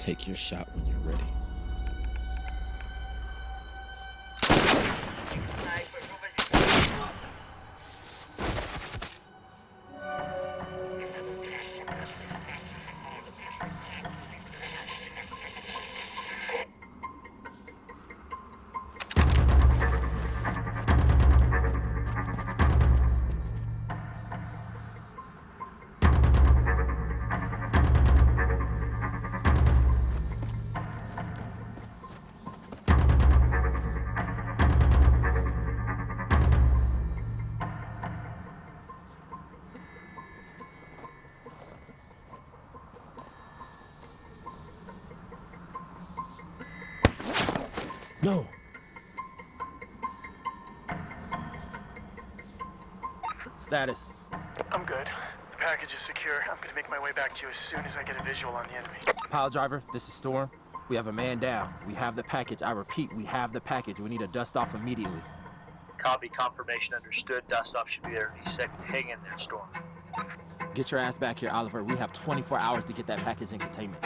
Take your shot when you're ready. No. Status. I'm good. The package is secure. I'm gonna make my way back to you as soon as I get a visual on the enemy. Pile driver, this is Storm. We have a man down. We have the package. I repeat, we have the package. We need a dust off immediately. Copy, confirmation understood. Dust off should be there any second. Hang in there, Storm. Get your ass back here, Oliver. We have 24 hours to get that package in containment.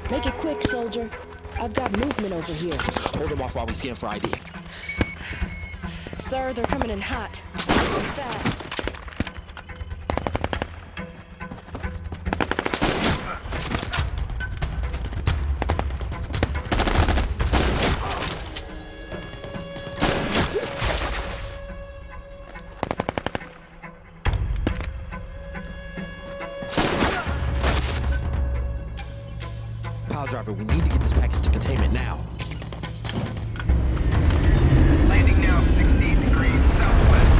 Make it quick, soldier. I've got movement over here. Hold them off while we scan for ID. Sir, they're coming in hot. Fast. Pile driver, we need to get this package to containment now. Landing now 16 degrees southwest.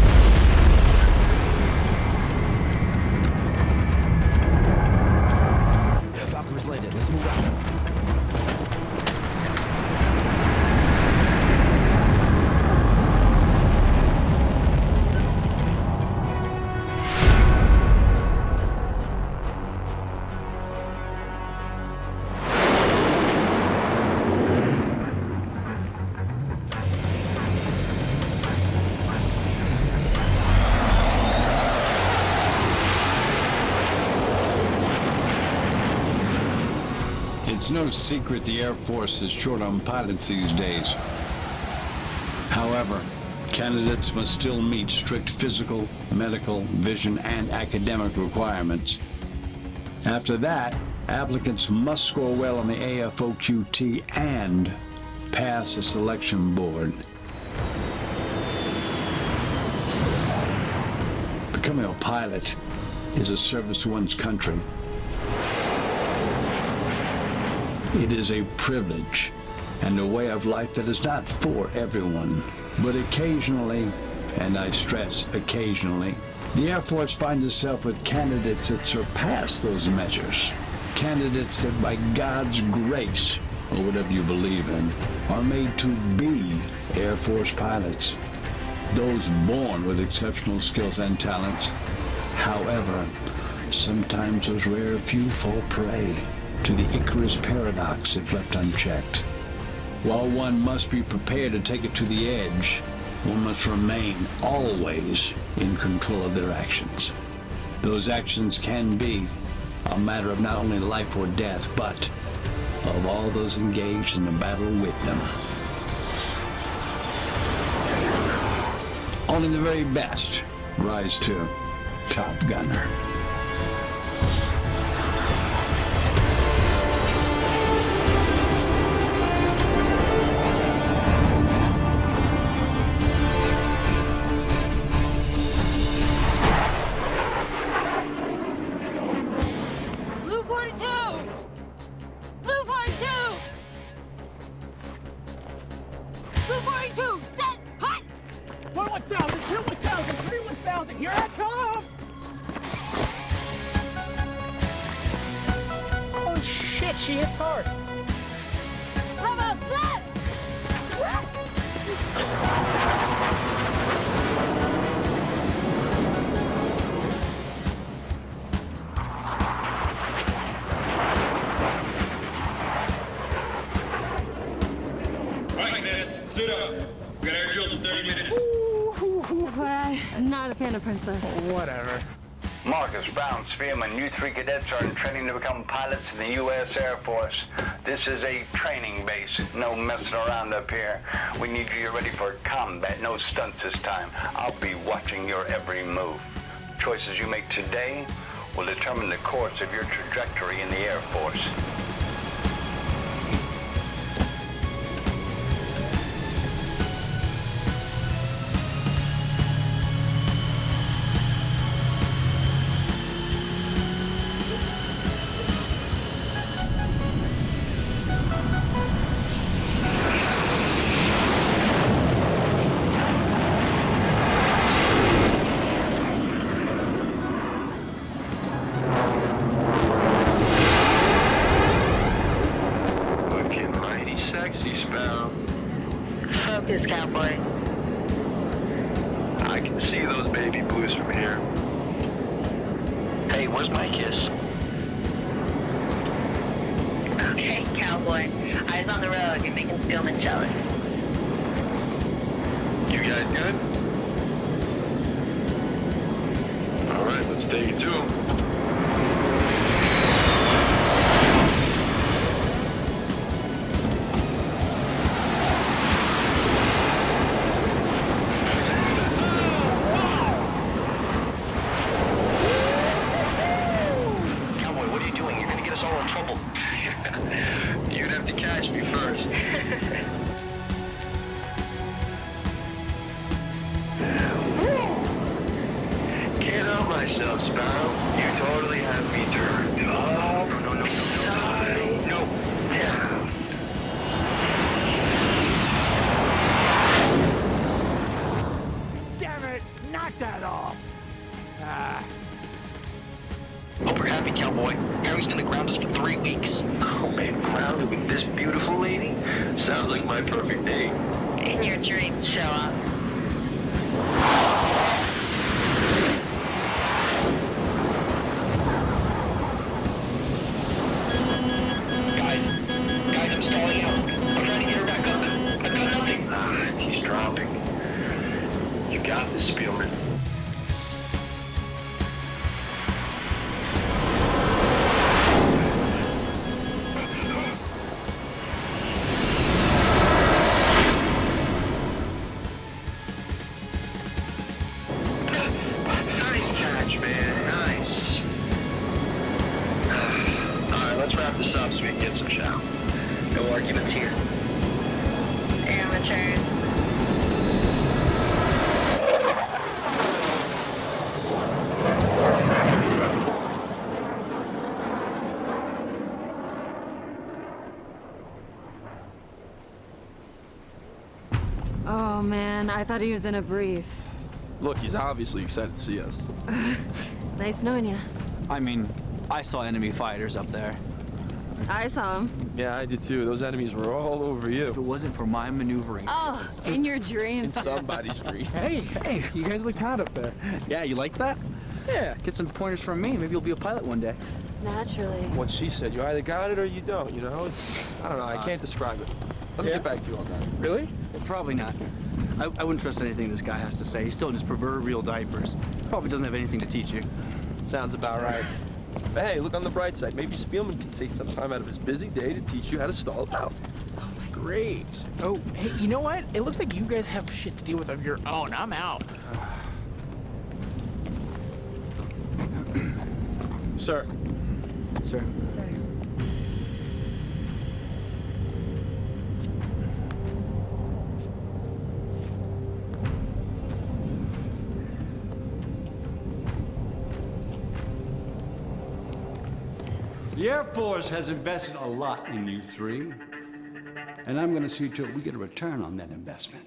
Falcon has landed. Let's move out. It's no secret the Air Force is short on pilots these days. However, candidates must still meet strict physical, medical, vision, and academic requirements. After that, applicants must score well on the AFOQT and pass a selection board. Becoming a pilot is a service to one's country. It is a privilege and a way of life that is not for everyone. But occasionally, and I stress occasionally, the Air Force finds itself with candidates that surpass those measures. Candidates that by God's grace, or whatever you believe in, are made to be Air Force pilots. Those born with exceptional skills and talents. However, sometimes those rare few fall prey to the Icarus paradox if left unchecked. While one must be prepared to take it to the edge, one must remain always in control of their actions. Those actions can be a matter of not only life or death, but of all those engaged in the battle with them. Only the very best rise to Top Gunner. She hits hard. How about that? Hannah Princess. Whatever. Marcus Brown, Spearman, you 3 cadets are in training to become pilots in the U.S. Air Force. This is a training base. No messing around up here. We need you ready for combat. No stunts this time. I'll be watching your every move. Choices you make today will determine the course of your trajectory in the Air Force. Focus, cowboy. I can see those baby blues from here. Hey, where's my kiss? Okay, cowboy. Eyes on the road. You're making Spielman jealous. You guys good? All right, let's take it to 'em. You'd have to catch me first. Can't help myself, Sparrow. You totally have me turned. Oh, no. Yeah. Damn it! Knock that off! Hope you're happy, cowboy. Gary's gonna ground us for 3 weeks. Oh, man, grounded with this beautiful lady? Sounds like my perfect date. In your dreams, show up. Guys, I'm stalling out. I'm trying to get her back up. I've got nothing. He's dropping. You got this, Spielman. This up so we can get some shout. No arguments here. Amateur. Oh, man, I thought he was in a brief. Look, he's obviously excited to see us. Nice knowing you. I mean, I saw enemy fighters up there. I saw him. Yeah, I did too. Those enemies were all over you. If it wasn't for my maneuvering. Oh, in your dreams. In somebody's dream. Hey, you guys look hot up there. Yeah, you like that? Yeah, get some pointers from me. Maybe you'll be a pilot one day. Naturally. What she said, you either got it or you don't, you know? I don't know, I can't describe it. Let me get back to you on that. Really? Well, probably not. I wouldn't trust anything this guy has to say. He's still in his proverbial diapers. Probably doesn't have anything to teach you. Sounds about right. But hey, look on the bright side. Maybe Spielman can take some time out of his busy day to teach you how to stall it out. Oh, my great. Oh, hey, you know what? It looks like you guys have shit to deal with of your own. I'm out. Sir. Sir. The Air Force has invested a lot in you 3, and I'm going to see to it we get a return on that investment.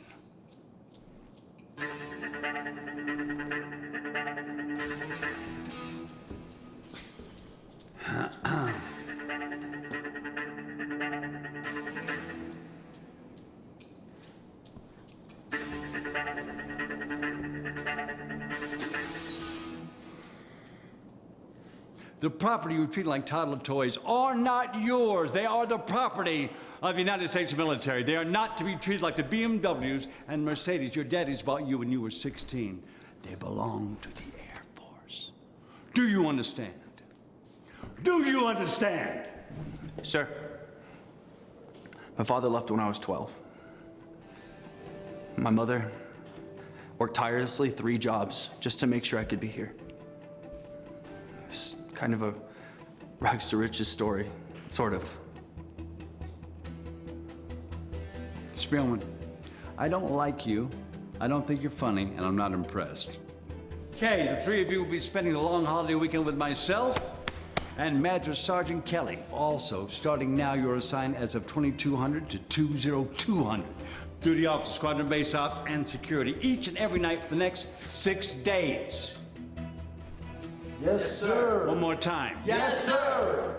The property you treat like toddler toys are not yours. They are the property of the United States military. They are not to be treated like the BMWs and Mercedes your daddies bought you when you were 16. They belong to the Air Force. Do you understand? Do you understand? Sir, my father left when I was 12. My mother worked tirelessly 3 jobs just to make sure I could be here. It's kind of a rags to riches story, sort of. Spielman, I don't like you, I don't think you're funny, and I'm not impressed. Okay, the 3 of you will be spending the long holiday weekend with myself and Master Sergeant Kelly. Also, starting now, you're assigned as of 2200 to 20200. Duty officer, squadron base ops, and security each and every night for the next 6 days. Yes, sir. One more time. Yes, sir.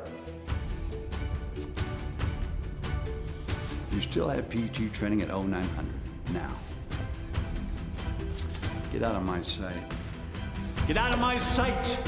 You still have PT training at 0900. Now, get out of my sight. Get out of my sight!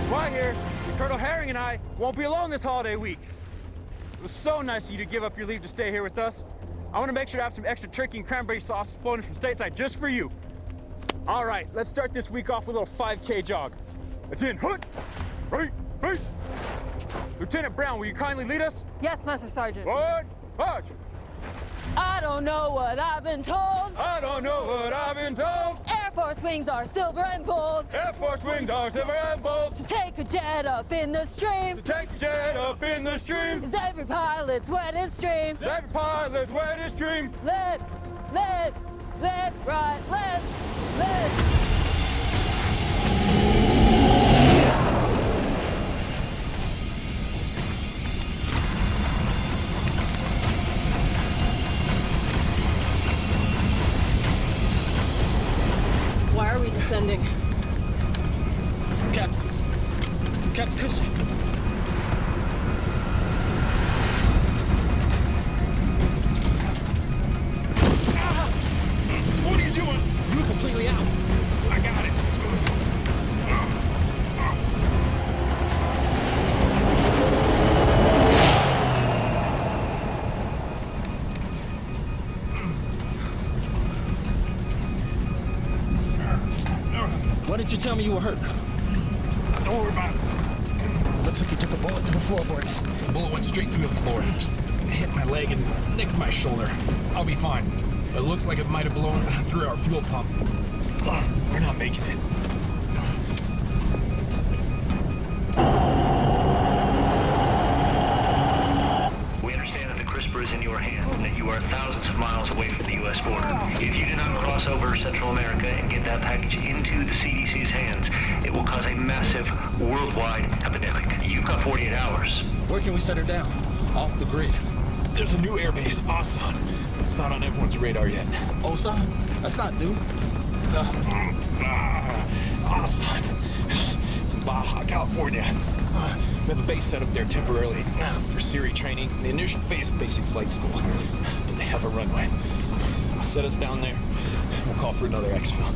Quiet here. Colonel Herring and I won't be alone this holiday week. It was so nice of you to give up your leave to stay here with us. I want to make sure to have some extra turkey and cranberry sauce flown from stateside just for you. All right, let's start this week off with a little 5K jog. It's in. Hut! Right, face! Lieutenant Brown, will you kindly lead us? Yes, Master Sergeant. Forward, march! I don't know what I've been told. I don't know what I've been told. Air Force wings are silver and gold. Air Force wings are silver and gold. To take a jet up in the stream. To take a jet up in the stream. Is every pilot's wettest dream. Is every pilot's wettest dream. Left, left, left, right, left, left. Why are we descending? Captain Cushing. What are you doing? You're completely out. I got it. Why didn't you tell me you were hurt? Don't worry about it. Looks like you took a bullet to the floorboards. The bullet went straight through the floor. Just hit my leg and nicked my shoulder. I'll be fine. It looks like it might have blown through our fuel pump. We're not making it. We understand that the CRISPR is in your hands and that you are thousands of miles away from the U.S. border. If you do not cross over Central America and get that package into the CDC's hands, it will cause a massive worldwide epidemic. You've got 48 hours. Where can we set her down? Off the grid. There's a new airbase, Asan. It's not on everyone's radar yet. Osan? That's not new. Asan. It's in Baja, California. We have a base set up there temporarily for Siri training, the initial phase of basic flight school. And they have a runway. I'll set us down there. We'll call for another exfil.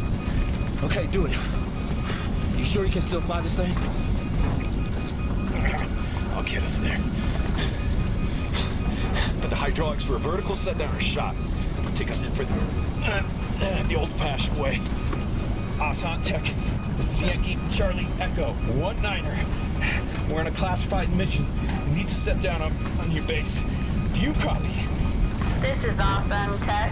Okay, do it. You sure you can still fly this thing? I'll get us there. But the hydraulics for a vertical set down are shot. Take us in for the old-fashioned way. Asan Tech, Yankee Charlie Echo 19er. We're on a classified mission. We need to set down on your base. Do you copy? This is Asan Tech.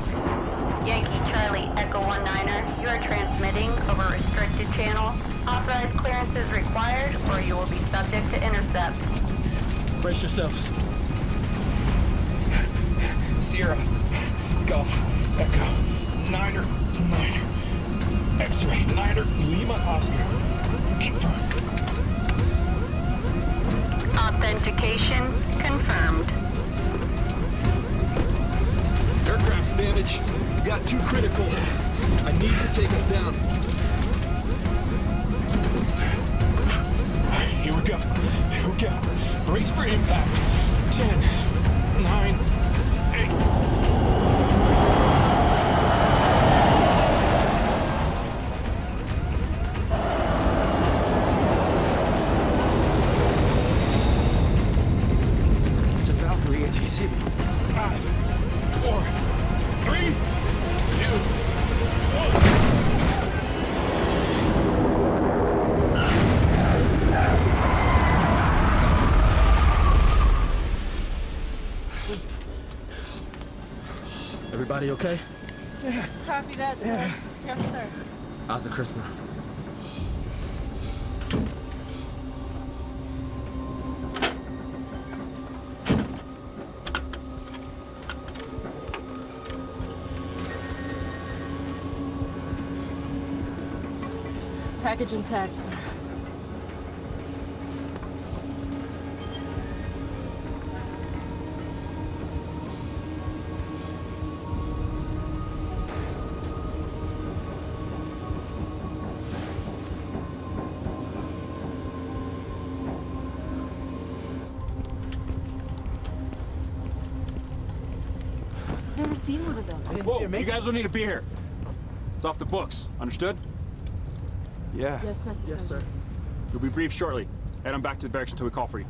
Yankee Charlie Echo 19er. You are transmitting over restricted channel. Authorized clearance is required or you will be subject to intercept. Brace yourselves. Sierra, Golf, Echo, Niner, X-ray, Niner, Lima, Oscar. Confirm. Authentication confirmed. Aircraft's damaged. We got 2 critical. I need to take us down. Here we go. Here we go. Brace for impact. 10, 9, 8. Everybody okay? Yeah. Copy that, sir. Yes, sir. How's the CRISPR? Package intact, sir. Never seen one of those. Whoa, you guys don't need to be here. It's off the books. Understood? Yeah. Yes, sir. Yes, sir. You'll be briefed shortly. Head on back to the barracks until we call for you.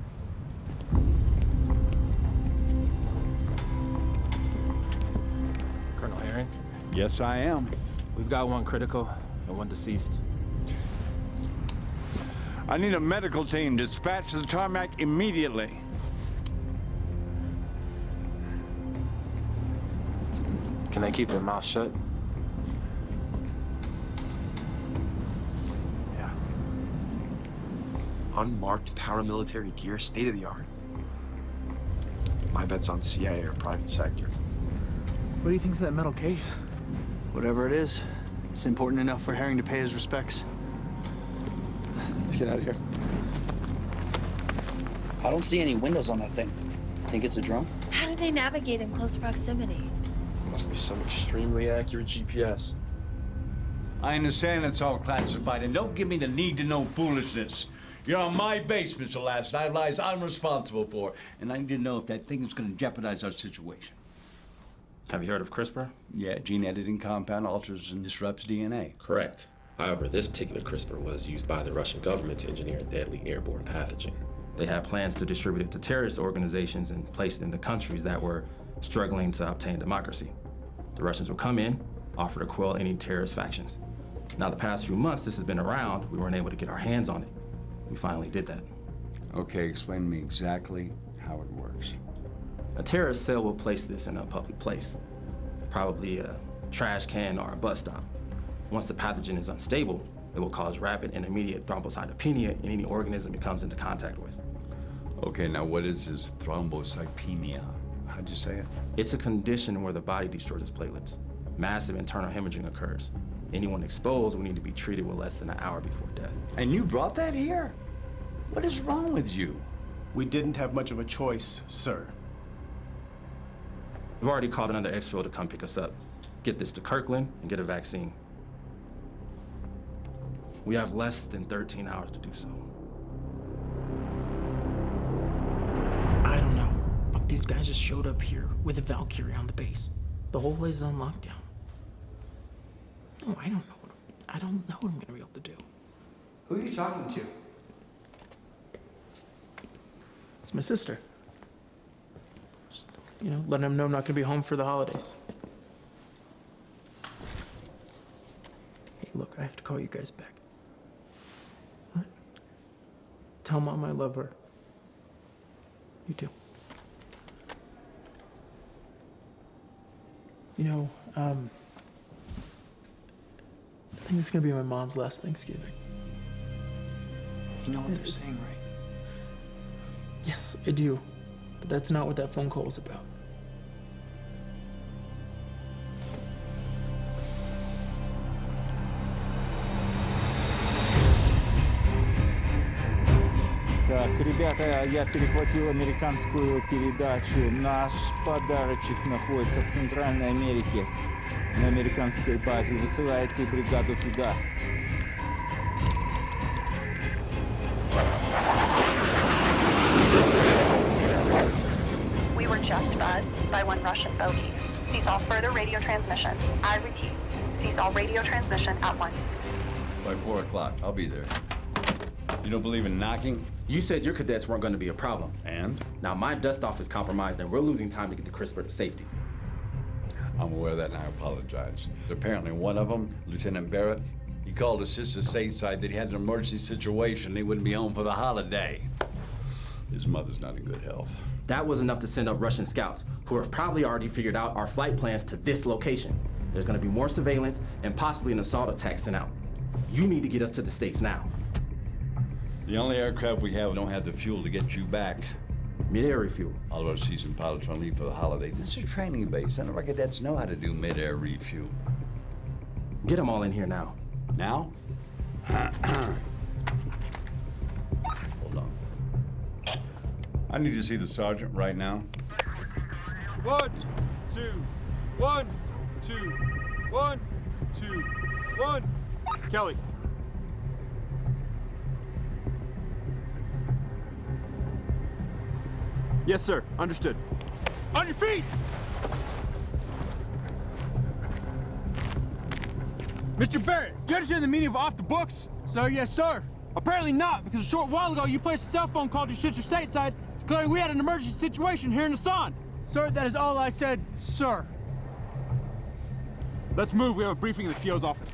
Colonel Herring? Yes, I am. We've got one critical and one deceased. I need a medical team dispatched to the tarmac immediately. Can they keep their mouth shut? Yeah. Unmarked paramilitary gear, state of the art. My bet's on CIA or private sector. What do you think's that metal case? Whatever it is, it's important enough for Herring to pay his respects. Let's get out of here. I don't see any windows on that thing. Think it's a drone? How do they navigate in close proximity? Must be some extremely accurate GPS. I understand it's all classified, and don't give me the need-to-know foolishness. You're on my base, Mr. Last. I lies I'm responsible for, and I need to know if that thing is going to jeopardize our situation. Have you heard of CRISPR? Yeah, gene editing compound alters and disrupts DNA. Correct. However, this particular CRISPR was used by the Russian government to engineer a deadly airborne pathogen. They had plans to distribute it to terrorist organizations and place it in the countries that were struggling to obtain democracy. The Russians would come in, offer to quell any terrorist factions. Now, the past few months this has been around, we weren't able to get our hands on it. We finally did that. Okay, explain to me exactly how it works. A terrorist cell will place this in a public place, probably a trash can or a bus stop. Once the pathogen is unstable, it will cause rapid and immediate thrombocytopenia in any organism it comes into contact with. Okay, now what is this thrombocytopenia? How'd you say it? It's a condition where the body destroys its platelets. Massive internal hemorrhaging occurs. Anyone exposed will need to be treated with less than an hour before death. And you brought that here? What is wrong with you? We didn't have much of a choice, sir. We've already called another exfil to come pick us up. Get this to Kirkland and get a vaccine. We have less than 13 hours to do so. I don't know, but these guys just showed up here with a Valkyrie on the base. The whole place is on lockdown. No, I don't know. I don't know what I'm gonna be able to do. Who are you talking to? It's my sister. Just, you know, letting them know I'm not gonna be home for the holidays. Hey, look, I have to call you guys back. What? Tell Mom I love her. You too. You know, I think it's gonna be my mom's last Thanksgiving. You know what they're saying, right? Yes, I do. But that's not what that phone call was about. Так, ребята, я перехватил американскую передачу. Наш подарочек находится в Центральной Америке, на американской базе. Высылайте бригаду туда. We were just buzzed by one Russian bogey. Cease all further radio transmission. I repeat, cease all radio transmission at once. By 4 o'clock, I'll be there. You don't believe in knocking? You said your cadets weren't going to be a problem. And? Now my dust off is compromised and we're losing time to get the CRISPR to safety. I'm aware of that and I apologize. Apparently one of them, Lieutenant Barrett, he called his sister stateside that he has an emergency situation. He wouldn't be home for the holiday. His mother's not in good health. That was enough to send up Russian scouts, who have probably already figured out our flight plans to this location. There's going to be more surveillance and possibly an assault attack sent out. You need to get us to the States now. The only aircraft we have don't have the fuel to get you back. Mid-air refuel. All of our seasoned pilots on leave for the holiday. This is a training base. None of our cadets know how to do mid-air refuel. Get them all in here now. Now? Hold on. I need to see the sergeant right now. 1, 2, 1, 2, 1, 2, 1. Kelly. Yes, sir. Understood. On your feet! Mr. Barrett, do you understand the meaning of off the books? Sir, yes, sir. Apparently not, because a short while ago you placed a cell phone call to Schuster Stateside declaring we had an emergency situation here in Hassan. Sir, that is all I said, sir. Let's move. We have a briefing in the CO's office.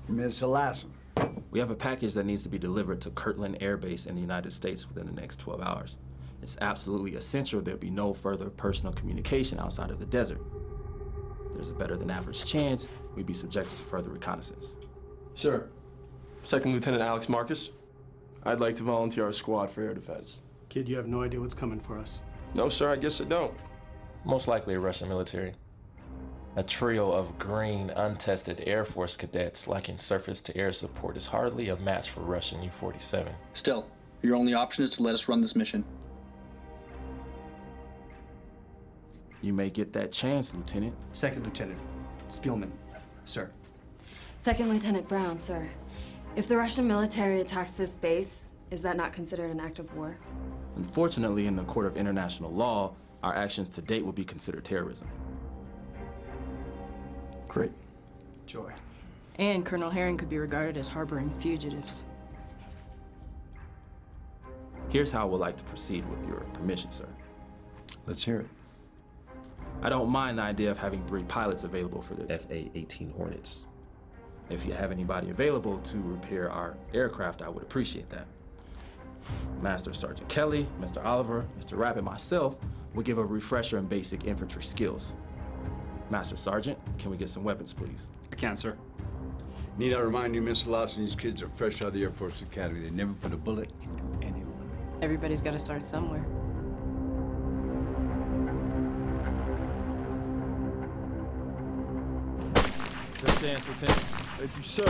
Mr. Lassen. We have a package that needs to be delivered to Kirtland Air Base in the United States within the next 12 hours. It's absolutely essential there be no further personal communication outside of the desert. There's a better than average chance we'd be subjected to further reconnaissance. Sir. Second Lieutenant Alex Marcus. I'd like to volunteer our squad for air defense. Kid, you have no idea what's coming for us. No, sir, I guess I don't. Most likely a Russian military. A trio of green, untested Air Force cadets lacking surface-to-air support is hardly a match for Russian U-47. Still, your only option is to let us run this mission. You may get that chance, Lieutenant. Second Lieutenant Spielman, sir. Second Lieutenant Brown, sir. If the Russian military attacks this base, is that not considered an act of war? Unfortunately, in the court of international law, our actions to date will be considered terrorism. Great. Joy. And Colonel Herring could be regarded as harboring fugitives. Here's how I would like to proceed with your permission, sir. Let's hear it. I don't mind the idea of having 3 pilots available for the FA-18 Hornets. If you have anybody available to repair our aircraft, I would appreciate that. Master Sergeant Kelly, Mr. Oliver, Mr. Rapp, and myself will give a refresher in basic infantry skills. Master Sergeant, can we get some weapons, please? I can, sir. Need I remind you, Mr. Lawson, these kids are fresh out of the Air Force Academy. They never put a bullet into anyone. Everybody's got to start somewhere. Good stance, Lieutenant. Thank you, sir.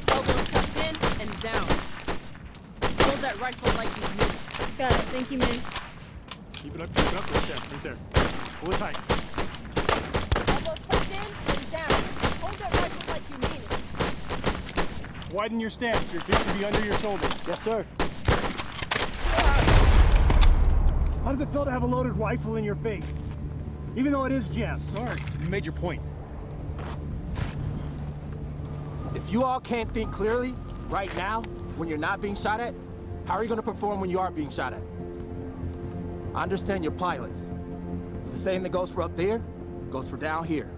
Elbows tucked in and down. Hold that rifle like you mean it. Got it. Thank you, man. Keep it up, right there. Pull it tight. Elbows tucked in and down. Hold that rifle like you mean it. Widen your stance. Your feet should be under your shoulders. Yes, sir. How does it feel to have a loaded rifle in your face? Even though it is jammed. Sorry. You made your point. If you all can't think clearly right now when you're not being shot at, how are you going to perform when you are being shot at? I understand you're pilots. The same that goes for up there goes for down here.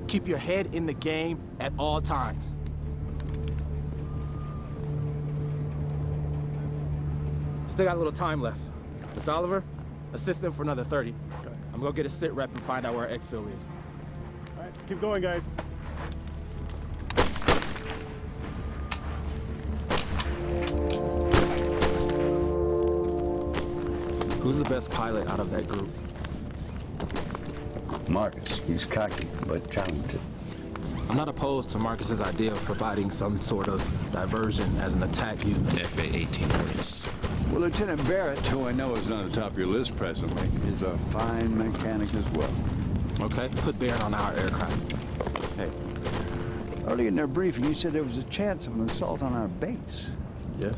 Keep your head in the game at all times. Still got a little time left. Mr. Oliver, assist them for another 30. Okay. I'm going to get a sit rep and find out where our exfil is. All right, keep going, guys. Who's the best pilot out of that group? Marcus. He's cocky, but talented. I'm not opposed to Marcus's idea of providing some sort of diversion as an attack using the FA-18 Hornets. Well, Lieutenant Barrett, who I know is on the top of your list presently, is a fine mechanic as well. Okay, put Barrett on our aircraft. Hey, early in their briefing, you said there was a chance of an assault on our base. Yes.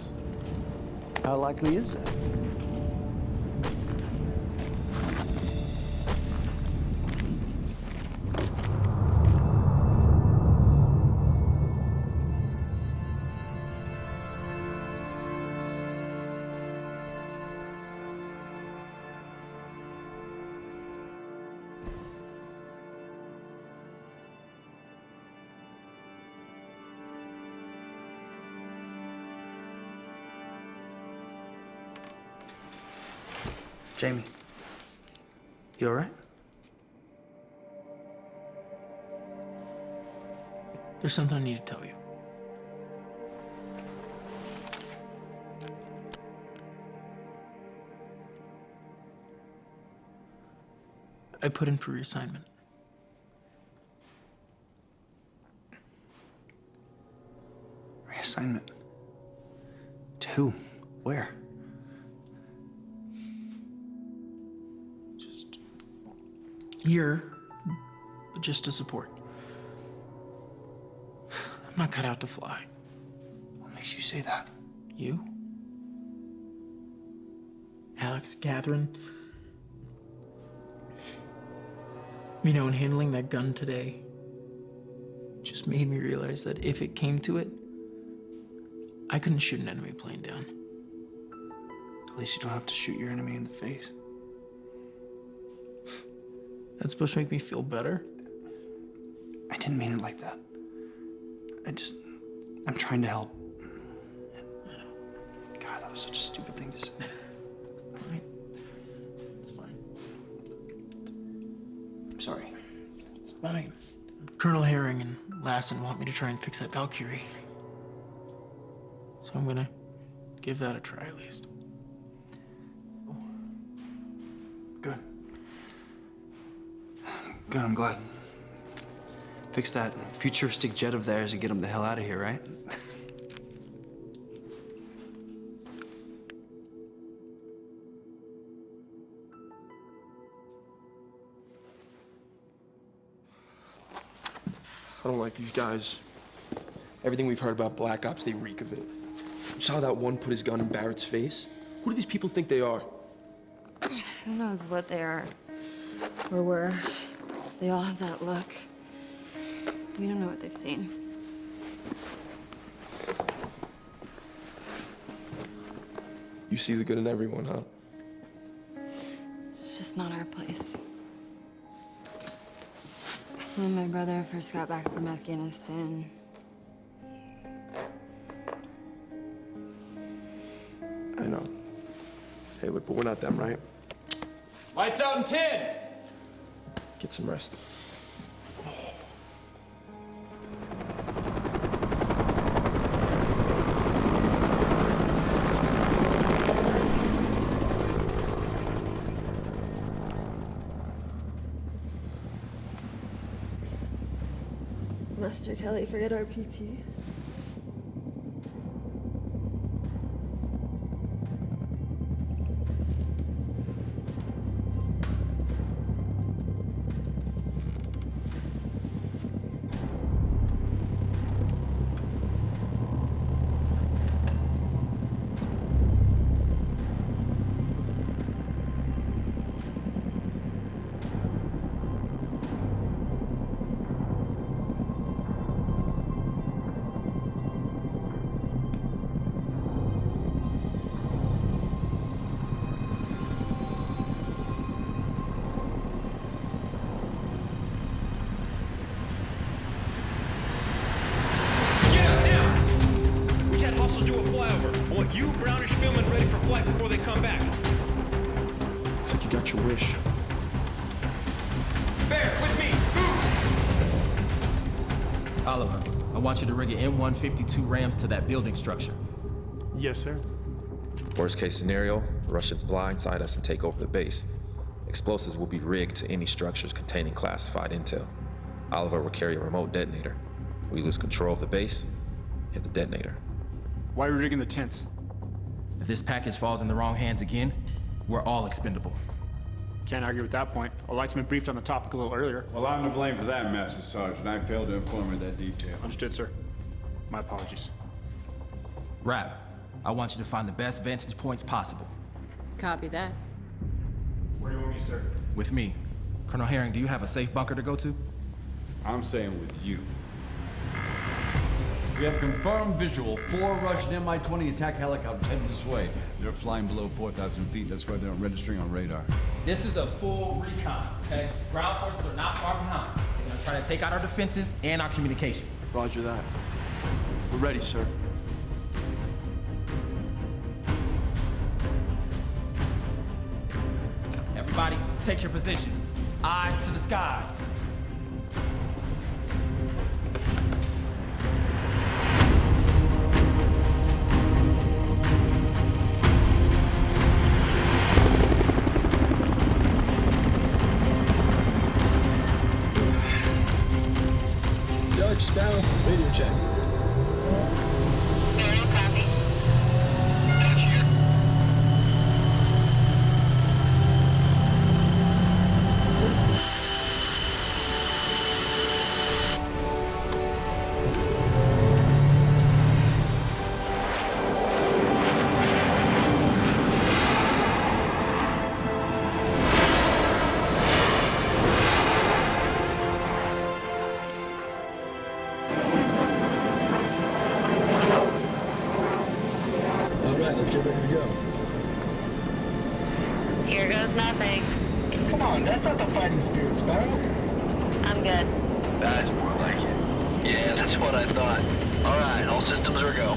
How likely is that? Jamie, you alright? There's something I need to tell you. I put in for reassignment. Reassignment? To who? Where? Just here, but just to support. I'm not cut out to fly. What makes you say that? You? Alex, Catherine. You know, in handling that gun today, just made me realize that if it came to it, I couldn't shoot an enemy plane down. At least you don't have to shoot your enemy in the face. That's supposed to make me feel better? I didn't mean it like that. I'm trying to help. God, that was such a stupid thing to say. Fine. It's fine. I'm sorry. It's fine. Colonel Herring and Lassen want me to try and fix that Valkyrie. So I'm gonna give that a try at least. Good. Good, I'm glad. Fix that futuristic jet of theirs and get them the hell out of here, right? I don't like these guys. Everything we've heard about Black Ops, they reek of it. You saw that one put his gun in Barrett's face? Who do these people think they are? Who knows what they are or were. They all have that look. We don't know what they've seen. You see the good in everyone, huh? It's just not our place. When my brother first got back from Afghanistan, I know. Hey, look, but we're not them, right? Lights out in 10! Get some rest. Master Kelly, forget our PT. I want you to rig an M152 Rams to that building structure. Yes, sir. Worst case scenario, the Russians blindside us and take over the base. Explosives will be rigged to any structures containing classified intel. Oliver will carry a remote detonator. We lose control of the base, hit the detonator. Why are we rigging the tents? If this package falls in the wrong hands again, we're all expendable. Can't argue with that point. I'd like to be briefed on the topic a little earlier. Well, I'm to blame for that, Master Sergeant. I failed to inform her that detail. Understood, sir. My apologies. Rap, I want you to find the best vantage points possible. Copy that. Where do you want me, sir? With me. Colonel Herring, do you have a safe bunker to go to? I'm saying with you. We have confirmed visual. 4 Russian Mi-20 attack helicopters heading this way. They're flying below 4,000 feet. That's why they're not registering on radar. This is a full recon, okay? Ground forces are not far behind. They're gonna try to take out our defenses and our communication. Roger that. We're ready, sir. take your positions. Eyes to the skies. Dutch, down. Radio check. Very copy. Let's get ready to go. Here goes nothing. Come on, that's not the fighting spirit, Sparrow. I'm good. That's more like it. Yeah, that's what I thought. Alright, all systems are go.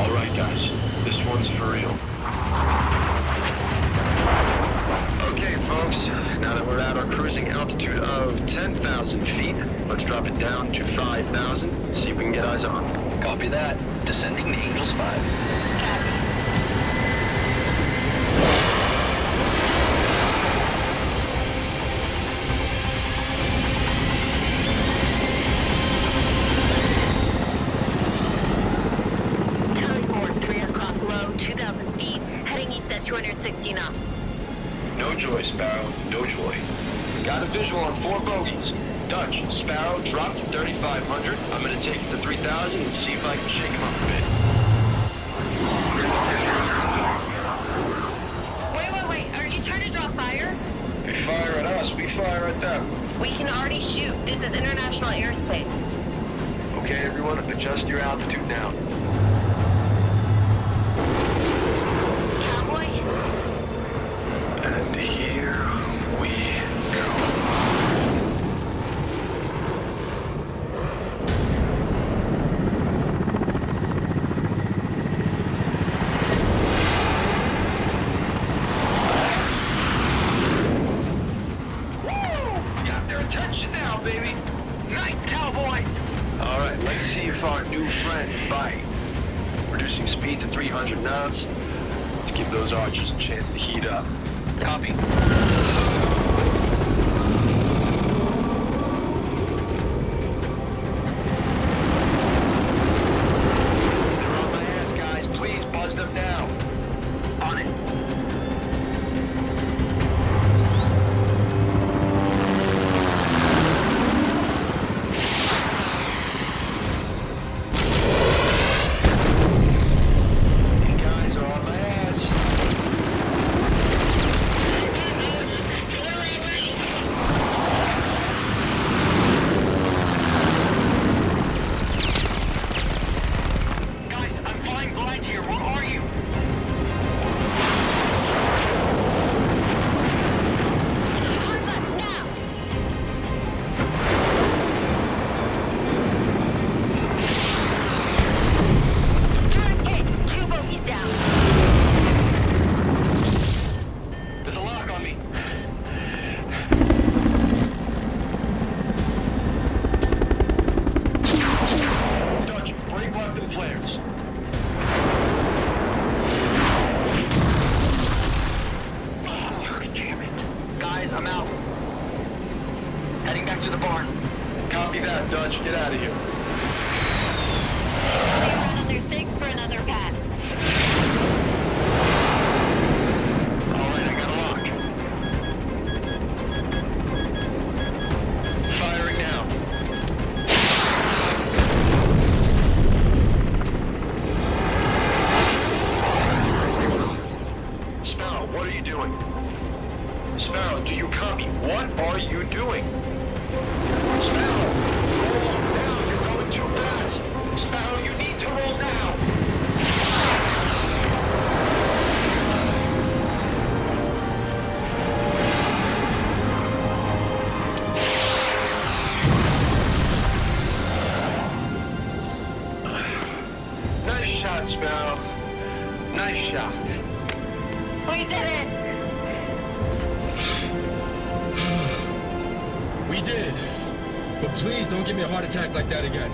Alright, guys. This one's for real. Okay, folks. Now that we're at our cruising altitude of 10,000 feet, let's drop it down to 5,000 and see if we can get eyes on. Copy that. Descending to Angels 5. Teleport 3 o'clock low, 2,000 feet, heading east at 260 knots. No joy, Sparrow. No joy. Got a visual on 4 bogeys. Dutch, Sparrow, drop to 3,500. I'm going to take it to 3,000 and see if I can shake him up a bit. Wait. Are you trying to draw fire? If you fire at us, we fire at them. We can already shoot. This is international airspace. Okay, everyone, adjust your altitude now. Cowboy? And here we go. Attention now, baby. Night, cowboy. All right, let's see if our new friends bite. Reducing speed to 300 knots. Let's give those archers a chance to heat up. Copy. They're on my ass, guys. Please buzz them now. On it. Heading back to the barn. Copy that, Dutch. Get out of here. Another 6 for another pass. All right, I got a lock. Firing now. Sparrow, what are you doing? Sparrow, do you copy? What are you doing? Sparrow, roll now. You're going too fast. Sparrow, you need to roll now. Nice shot, Sparrow. Nice shot. We did it! We did. But please don't give me a heart attack like that again.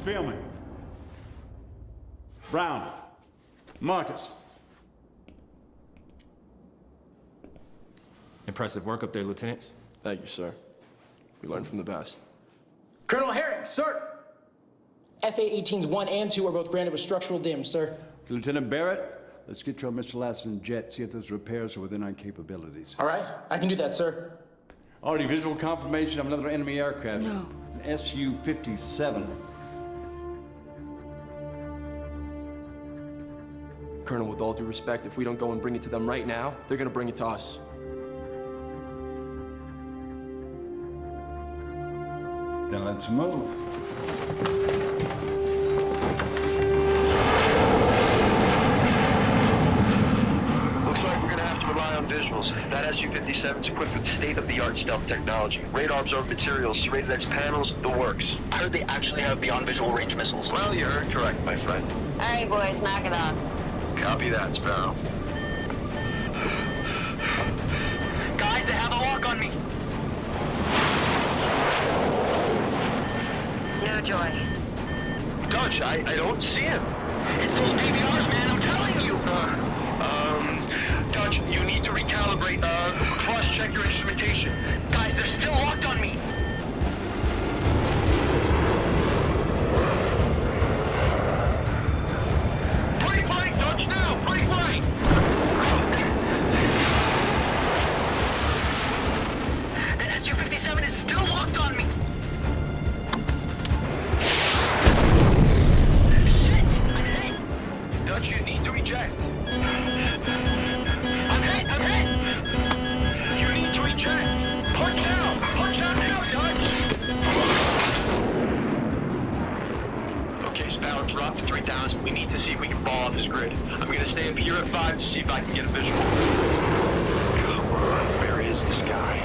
Spielman. Brown. Marcus. Impressive work up there, Lieutenants. Thank you, sir. We learned from the best. Colonel Herring, sir! FA-18s 1 and 2 are both branded with structural damage, sir. Lieutenant Barrett, let's get you on Mr. Lasson's jet, see if those repairs are within our capabilities. All right, I can do that, sir. Already visual confirmation of another enemy aircraft. No. An Su-57. Colonel, with all due respect, if we don't go and bring it to them right now, they're gonna bring it to us. Then let's move. Looks like we're gonna have to rely on visuals. That Su-57 is equipped with state-of-the-art stealth technology. Radar absorbed materials, serrated edge panels, the works. I heard they actually have beyond visual range missiles. Well, you heard correct, my friend. All right, boys, knock it off. Copy that, Sparrow. Guys, they have a lock on me. No joy. Dutch, I don't see him. It's those PBRs, man, I'm telling you. Dutch, you need to recalibrate, cross-check your instrumentation. Guys, they're still locked on me. Break right, Dutch, now! Break right! That Su-57 is still locked on me. Dutch, you need to eject. I'm hit! You need to eject. Punch out! Punch out now, Dutch! Okay, Sparrow, drop to 3,000. We need to see if we can fall off this grid. I'm gonna stay up here at 5 to see if I can get a visual. Come on, where is this guy?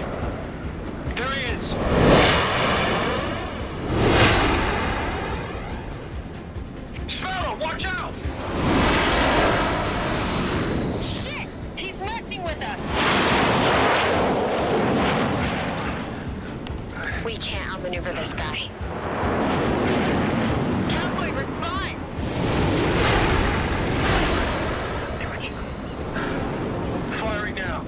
There he is! Sparrow, watch out! Shit! He's messing with us! We can't outmaneuver this guy. Cowboy, respond! Firing now.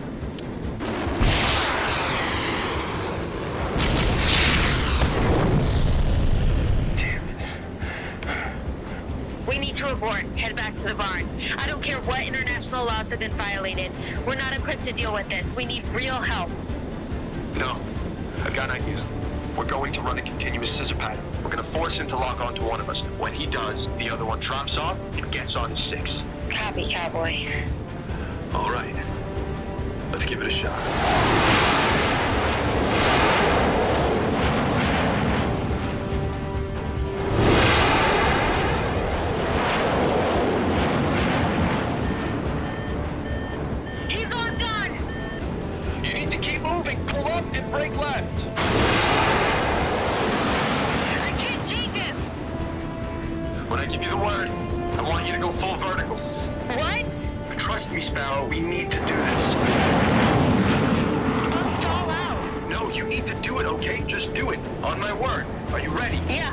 We need to abort. Head back to the barn. I don't care what international laws have been violated. We're not equipped to deal with this. We need real help. No. I've got an idea. We're going to run a continuous scissor pattern. We're going to force him to lock onto one of us. When he does, the other one drops off and gets on 6. Copy, cowboy. All right. Let's give it a shot. He's on gun! You need to keep moving. Pull up and break left. I can't change him! When I give you the word, I want you to go full vertical. What? Trust me, Sparrow, we need to do this. I'll stall out. No, you need to do it, okay? Just do it. On my word. Are you ready? Yeah.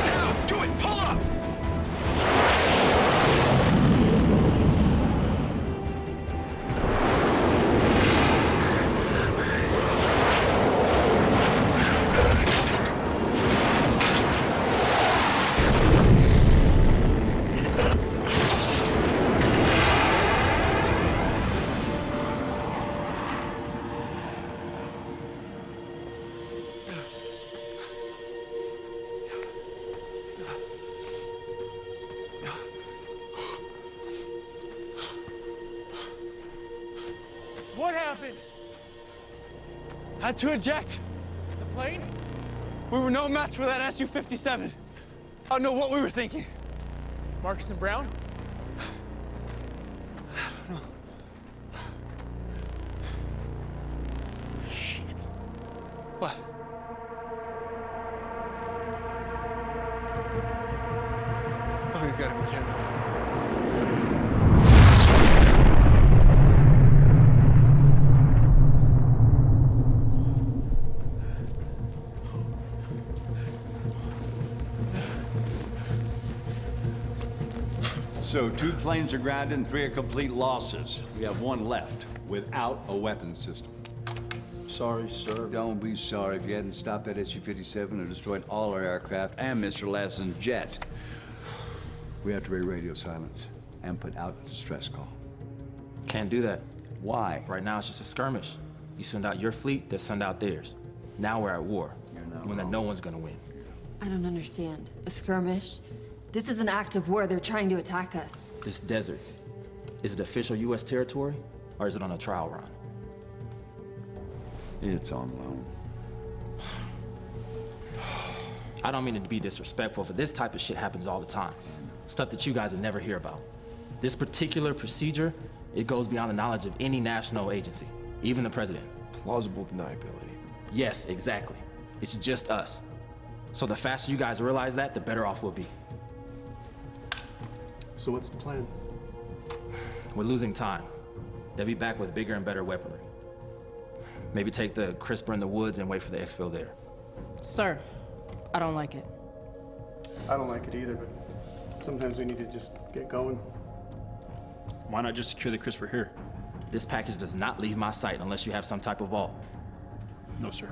Now, do it. Pull up. What happened? Had to eject. The plane? We were no match for that Su-57. I don't know what we were thinking. Marcus and Brown? I don't know. So 2 planes are grounded and 3 are complete losses. We have 1 left without a weapons system. Sorry, sir. Don't be sorry. If you hadn't stopped that SU-57 and destroyed all our aircraft and Mr. Lassen's jet, we have to break radio silence and put out a distress call. Can't do that. Why? Right now it's just a skirmish. You send out your fleet, they send out theirs. Now we're at war. When that no one's gonna win. I don't understand. A skirmish? This is an act of war. They're trying to attack us. This desert, is it official U.S. territory, or is it on a trial run? It's on loan. I don't mean to be disrespectful, but this type of shit happens all the time. Stuff that you guys would never hear about. This particular procedure, it goes beyond the knowledge of any national agency, even the president. Plausible deniability. Yes, exactly. It's just us. So the faster you guys realize that, the better off we'll be. So what's the plan? We're losing time. They'll be back with bigger and better weaponry. Maybe take the crisper in the woods and wait for the exfil there. Sir, I don't like it. I don't like it either, but sometimes we need to just get going. Why not just secure the crisper here? This package does not leave my sight unless you have some type of vault. No, sir.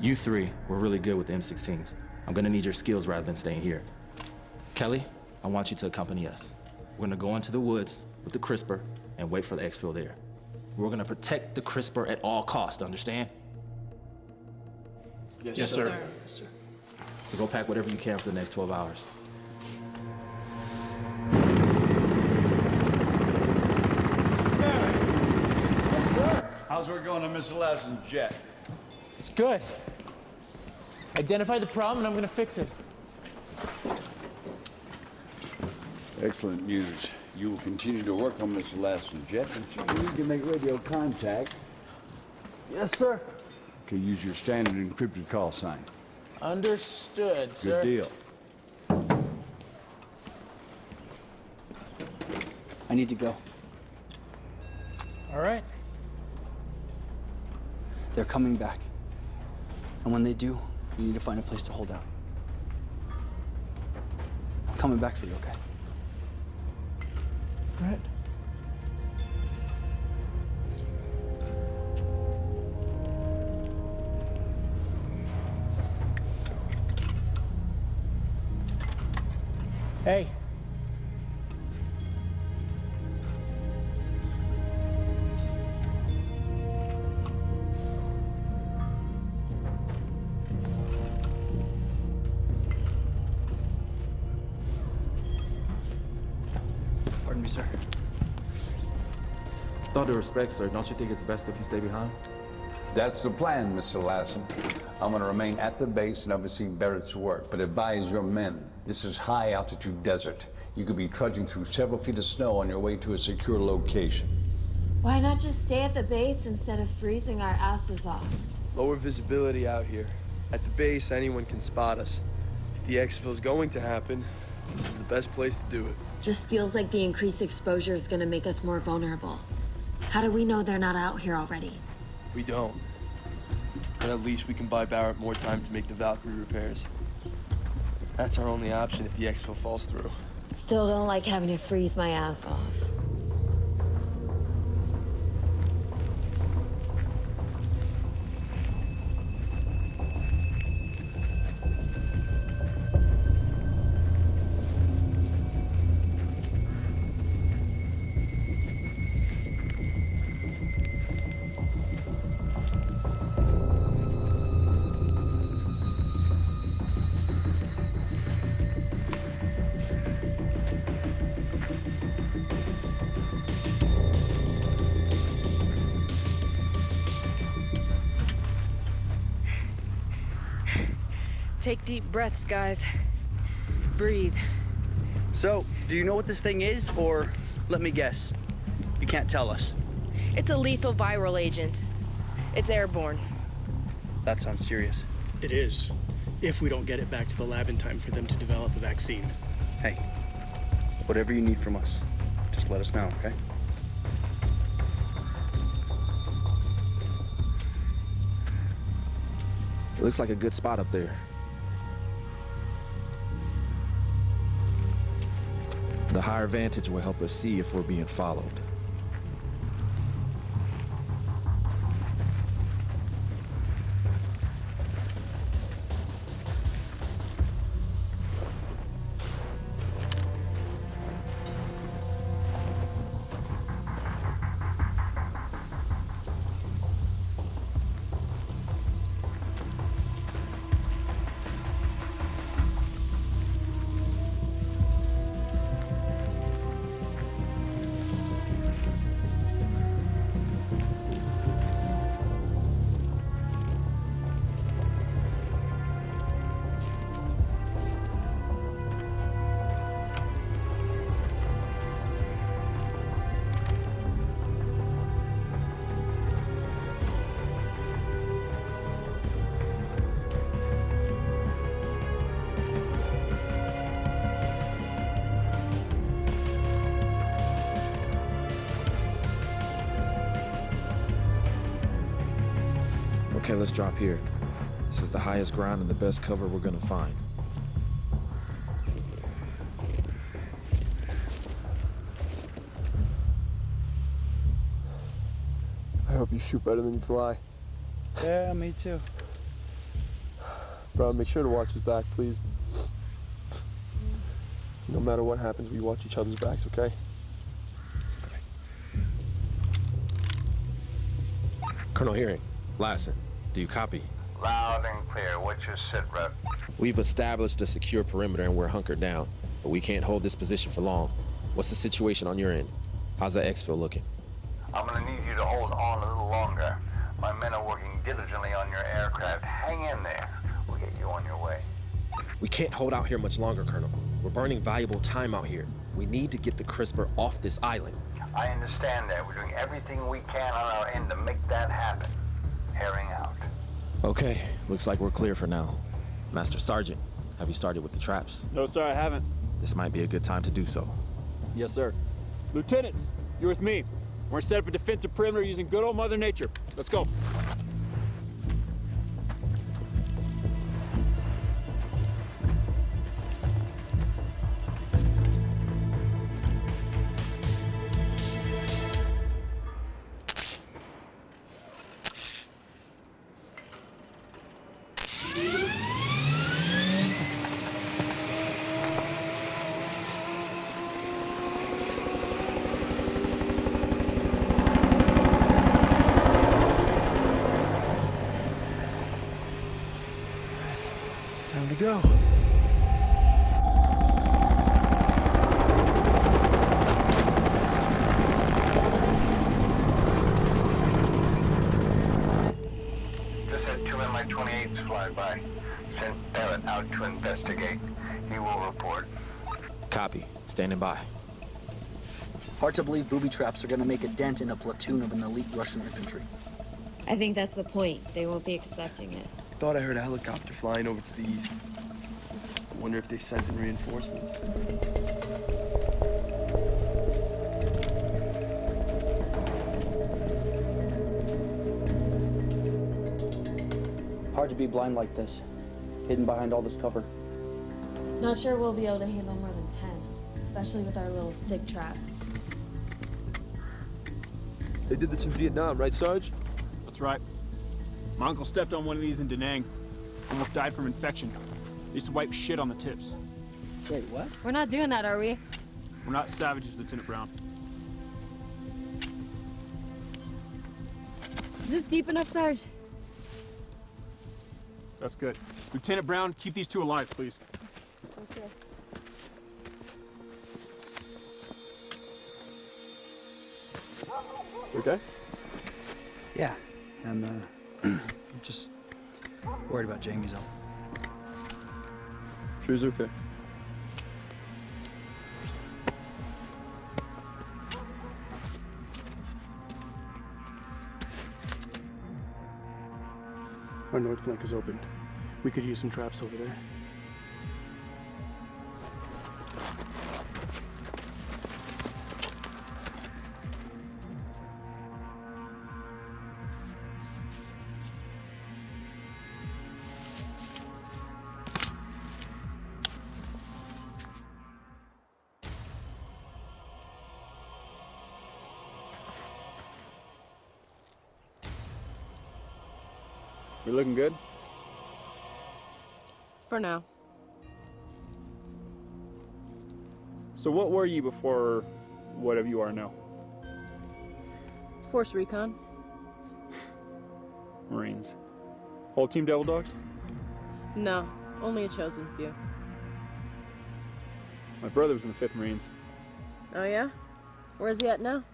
You 3 were really good with the M16s. I'm gonna need your skills rather than staying here. Kelly, I want you to accompany us. We're gonna go into the woods with the crisper and wait for the exfil there. We're gonna protect the crisper at all costs, understand? Yes, sir. Yes, sir. So go pack whatever you can for the next 12 hours. How's work going on Mr. Lassen's jet? It's good. Identify the problem and I'm gonna fix it. Excellent news. You will continue to work on Mr. Lassen's jet, but you need to make radio contact. Yes, sir. Okay, use your standard encrypted call sign. Understood, sir. Good deal. I need to go. All right. They're coming back. And when they do, you need to find a place to hold out. I'm coming back for you, okay? All right. Hey. Pardon me, sir. With all due respect, sir, don't you think it's best if you stay behind? That's the plan, Mr. Lassen. I'm going to remain at the base and oversee Barrett's work, but advise your men. This is high-altitude desert. You could be trudging through several feet of snow on your way to a secure location. Why not just stay at the base instead of freezing our asses off? Lower visibility out here. At the base, anyone can spot us. If the exfil is going to happen, this is the best place to do it. Just feels like the increased exposure is gonna make us more vulnerable. How do we know they're not out here already? We don't. But at least we can buy Barrett more time to make the Valkyrie repairs. That's our only option if the exfil falls through. Still don't like having to freeze my ass off. Take deep breaths, guys. Breathe. So, do you know what this thing is, or let me guess? You can't tell us. It's a lethal viral agent. It's airborne. That sounds serious. It is, if we don't get it back to the lab in time for them to develop a vaccine. Hey, Whatever you need from us, just let us know, okay? It looks like a good spot up there. The higher vantage will help us see if we're being followed. Okay, let's drop here. This is the highest ground and the best cover we're gonna find. I hope you shoot better than you fly. Yeah, me too. Bro, make sure to watch his back, please. No matter what happens, we watch each other's backs, okay? Colonel Hearing, Lassen, do you copy? Loud and clear. What's your sit rep? We've established a secure perimeter and we're hunkered down, but we can't hold this position for long. What's the situation on your end? How's that exfil looking? I'm gonna need you to hold on a little longer. My men are working diligently on your aircraft. Hang in there. We'll get you on your way. We can't hold out here much longer, Colonel. We're burning valuable time out here. We need to get the CRISPR off this island. I understand that. We're doing everything we can on our end to make that happen. Herring out. Okay, looks like we're clear for now. Master Sergeant, have you started with the traps? No, sir, I haven't. This might be a good time to do so. Yes, sir. Lieutenants, you're with me. We're gonna set up a defensive perimeter using good old Mother Nature. Let's go. Time to go. This had 2 Mi-28s fly by. Sent Barrett out to investigate. He will report. Copy. Standing by. Hard to believe booby traps are gonna make a dent in a platoon of an elite Russian infantry. I think that's the point. They won't be expecting it. Thought I heard a helicopter flying over to the east. Wonder if they sent in reinforcements. Hard to be blind like this, hidden behind all this cover. Not sure we'll be able to handle more than 10, especially with our little stick traps. They did this in Vietnam, right, Sarge? That's right. My uncle stepped on one of these in Da Nang. Almost died from infection. They used to wipe shit on the tips. Wait, what? We're not doing that, are we? We're not savages, Lieutenant Brown. Is this deep enough, Sarge? That's good. Lieutenant Brown, keep these two alive, please. Okay. Okay? Yeah, I'm just worried about Jamie's health. Sure he's okay. Our north flank is open. We could use some traps over there. We looking good? For now. So what were you before whatever you are now? Force Recon. Marines. Whole team Devil Dogs? No, only a chosen few. My brother was in the 5th Marines. Oh yeah? Where's he at now?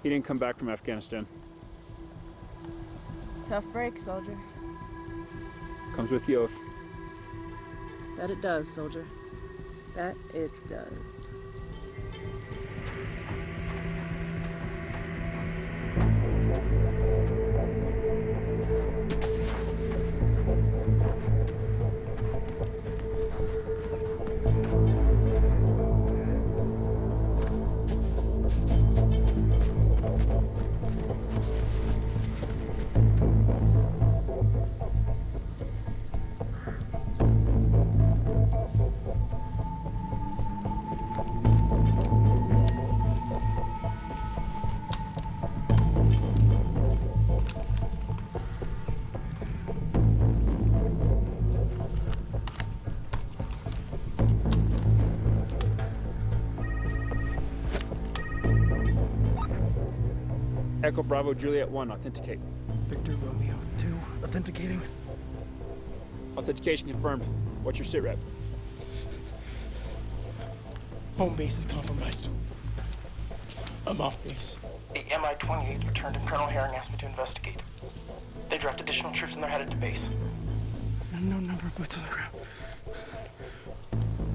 He didn't come back from Afghanistan. Tough break, soldier. Comes with the oath. That it does, soldier. That it does. Echo Bravo Juliet 1, authenticate. Victor Romeo 2, authenticating. Authentication confirmed. What's your sit rep? Home base is compromised. I'm off base. The MI-28 returned and Colonel Herring asked me to investigate. They draft additional troops and they're headed to base. No number of boots on the ground.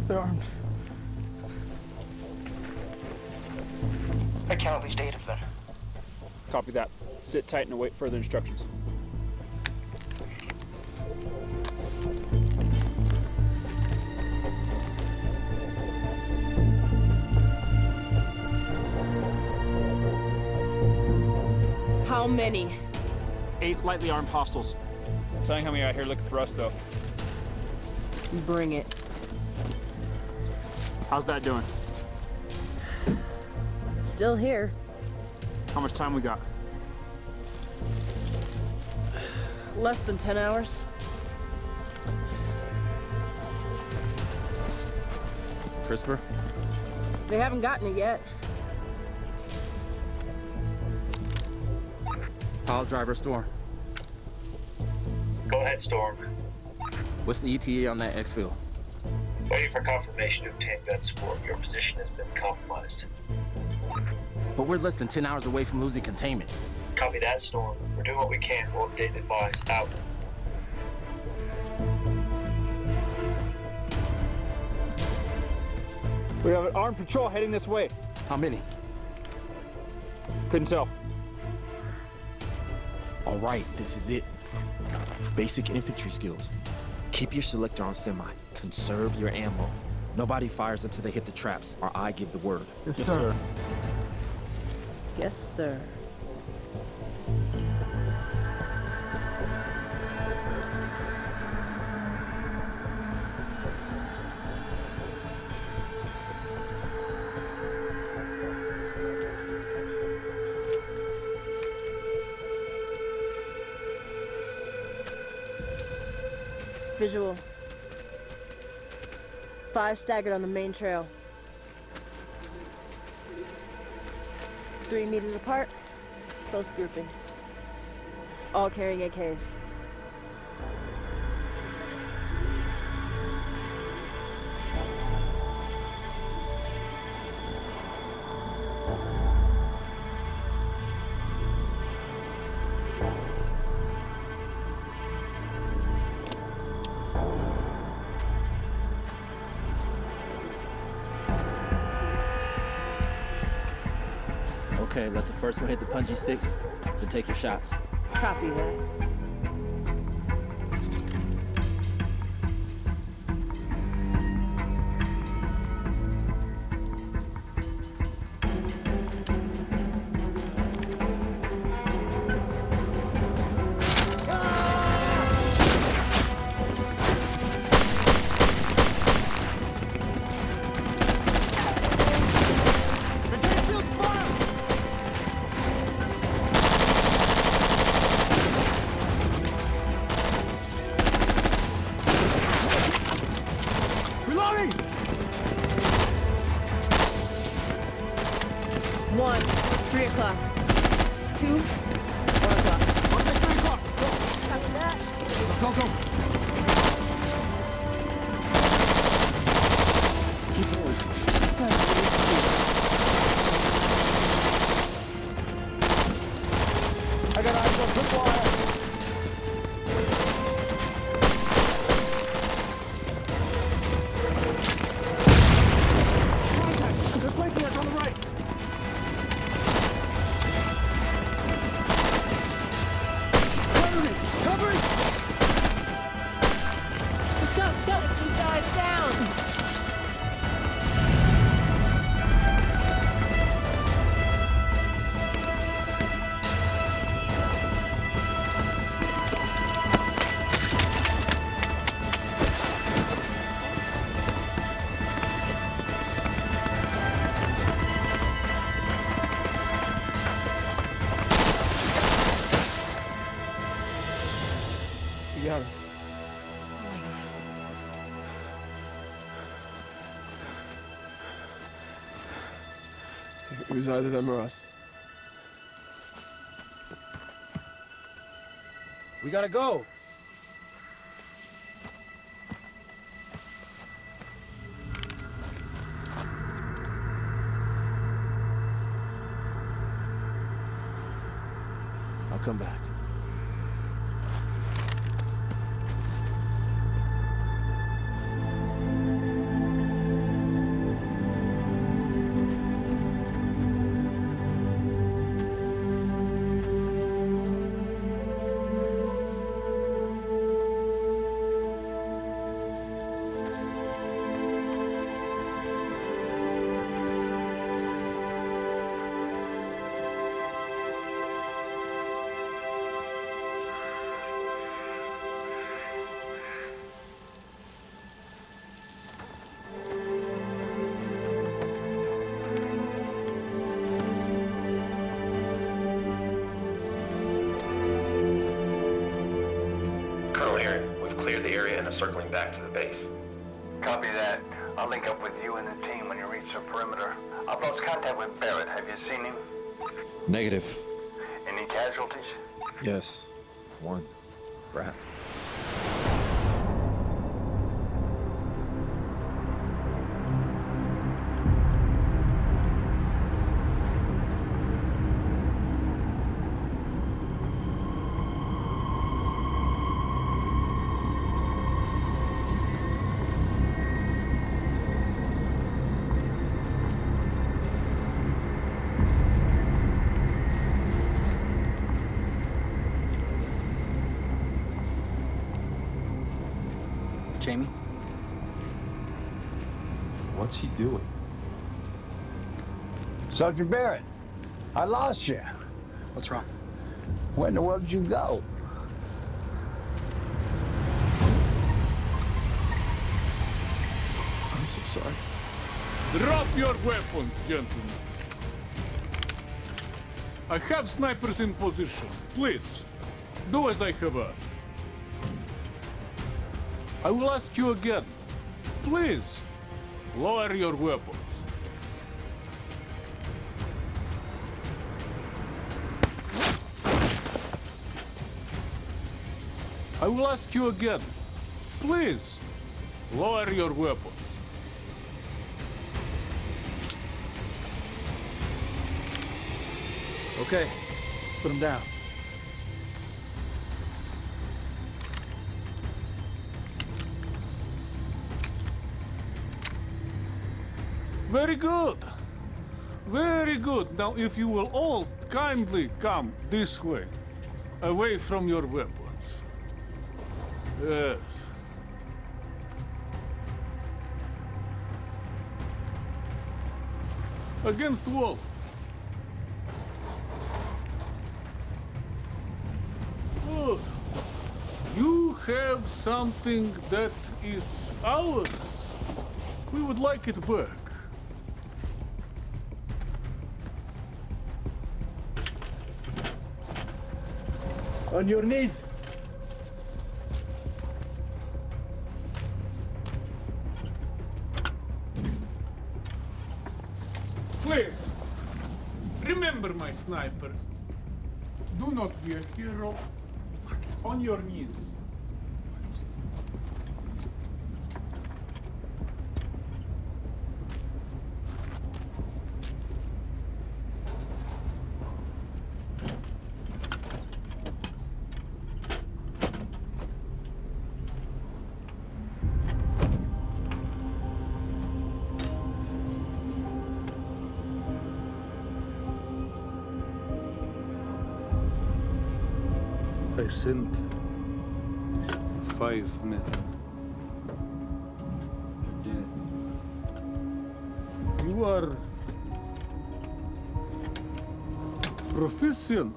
They're armed. I count at least 8 of them. Copy that. Sit tight and await further instructions. How many? 8 lightly armed hostiles. Telling how many out here looking for us, though. Bring it. How's that doing? Still here. How much time we got? Less than 10 hours. CRISPR? They haven't gotten it yet. Pile driver Storm. Go ahead, Storm. What's the ETA on that exfil? Waiting for confirmation to obtain gun support. Your position has been compromised. But we're less than 10 hours away from losing containment. Copy that, Storm. We're doing what we can. We'll update the advise. Out. We have an armed patrol heading this way. How many? Couldn't tell. All right, this is it. Basic infantry skills. Keep your selector on semi. Conserve your ammo. Nobody fires until they hit the traps, or I give the word. Yes, sir. Yes, sir. Visual. 5 staggered on the main trail. 3 meters apart, close grouping. All carrying AKs. Okay, let the first one hit the punji sticks, then take your shots. Copy that. 1, 3 o'clock. 2, 1 o'clock. What's at 3 o'clock? Go. Copy that. Go, go. Keep going. I got eyes on quick wire. They're flanking us on the right. Cover it! Let's go, let's go. Keep guys down. You got him. It was either them or us. We gotta go. I'll come back. Colonel Herring, we've cleared the area and are circling back to the base. Copy that. I'll link up with you and the team when you reach the perimeter. I've lost contact with Barrett. Have you seen him? Negative. Any casualties? Yes. 1. Rat. Jamie? What's he doing? Sergeant Barrett, I lost you. What's wrong? Where in the world did you go? I'm so sorry. Drop your weapons, gentlemen. I have snipers in position. Please, do as I have asked. I will ask you again. Please, lower your weapons. I will ask you again. Please, lower your weapons. Okay, put him down. Very good. Very good. Now, if you will all kindly come this way, away from your weapons. Yes. Against wall. Good. You have something that is ours. We would like it back. On your knees. Please, Remember, my sniper, do not be a hero. On your knees. I sent 5 men. Dead. You are proficient.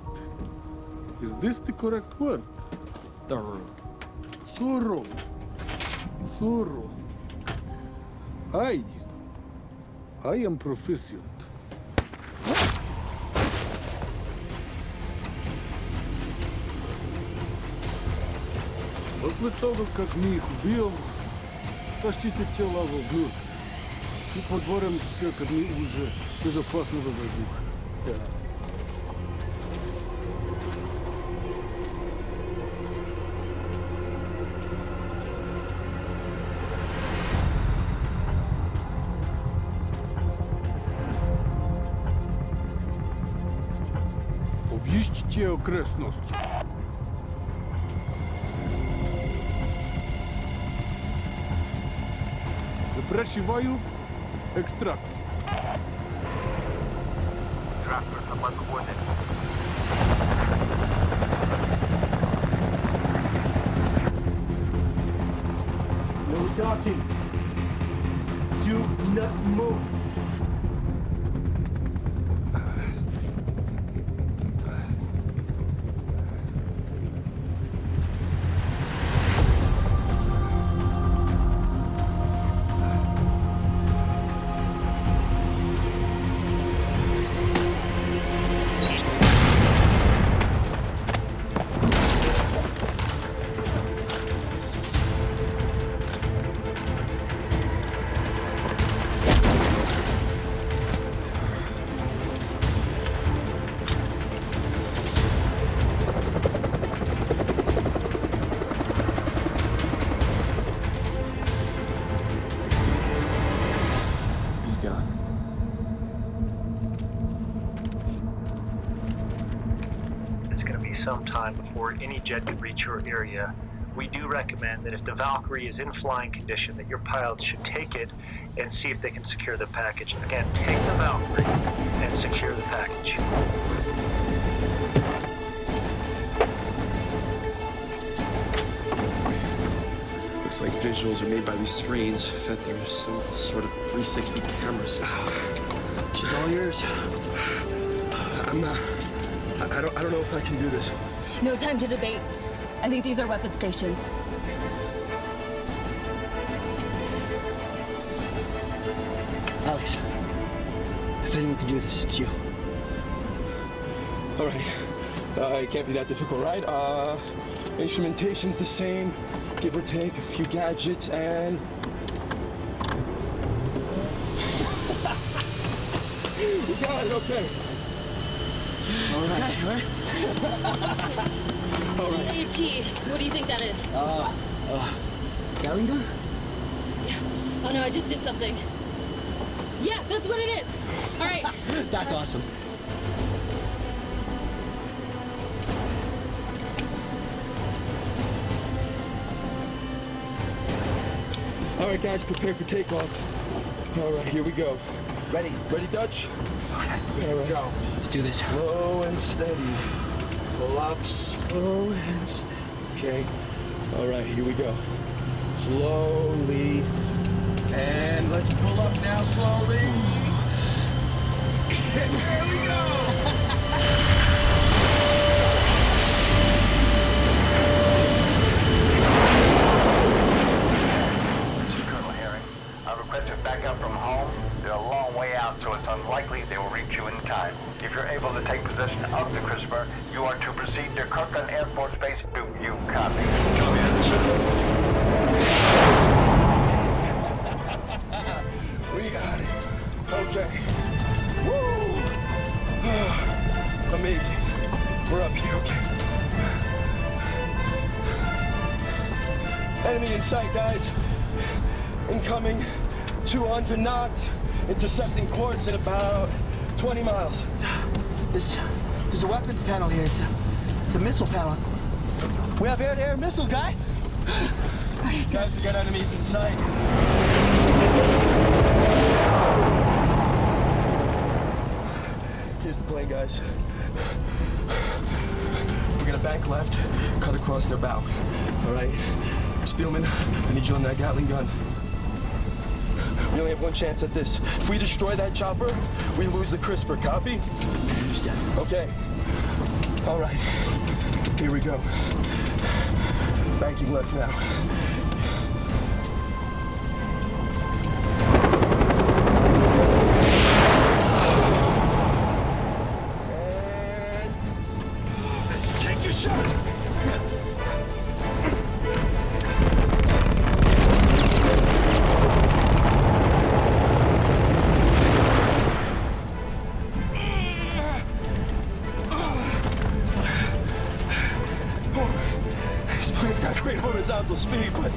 Is this the correct word? Thorough. Thorough. Thorough. I am proficient. После того, как мы их убьем, тащите тело вглубь. И подворим все к дню уже безопасного воздуха. Да. Объездите окрестности. Запрашиваю экстракцию. Транспорт на подходе. No talking. Do not move. Some time before any jet can reach your area. We do recommend that if the Valkyrie is in flying condition, that your pilots should take it and see if they can secure the package. Again, take the Valkyrie and secure the package. Looks like visuals are made by these screens fed through some sort of 360 camera system. She's all yours. I don't know if I can do this. No time to debate. I think these are weapon stations. Alex, if anyone can do this, it's you. All right. It can't be that difficult, right? Instrumentation's the same, give or take a few gadgets, and... We got it, okay. All right. All right. AP, what do you think that is? Gallinger? Yeah. Oh no, I just did something. Yeah, that's what it is. All right. That's awesome. All right, guys, prepare for takeoff. All right, here we go. Ready? Ready, Dutch? Okay, here we go. Let's do this. Slow and steady. Pull up, slow and steady. Okay. All right, here we go. Slowly. And let's pull up now slowly. Here we go. Back up from home. They're a long way out, so it's unlikely they will reach you in time. If you're able to take possession of the Christopher, you are to proceed to Kirkland Air Force Base. Do you copy? Copy that, sir. We got it. Okay. Woo! Enemy in sight, guys. Incoming 200 knots. Intercepting course at about 20 miles. There's a weapons panel here. It's a missile panel. We have air-to-air missile, guys. Guys, we got enemies in sight. Here's the plane, guys. We're gonna bank left, cut across their bow. All right? Spielman, I need you on that Gatling gun. We only have one chance at this. If we destroy that chopper, we lose the CRISPR. Copy? Understand. Okay. All right. Here we go. Banking left now. Speed, but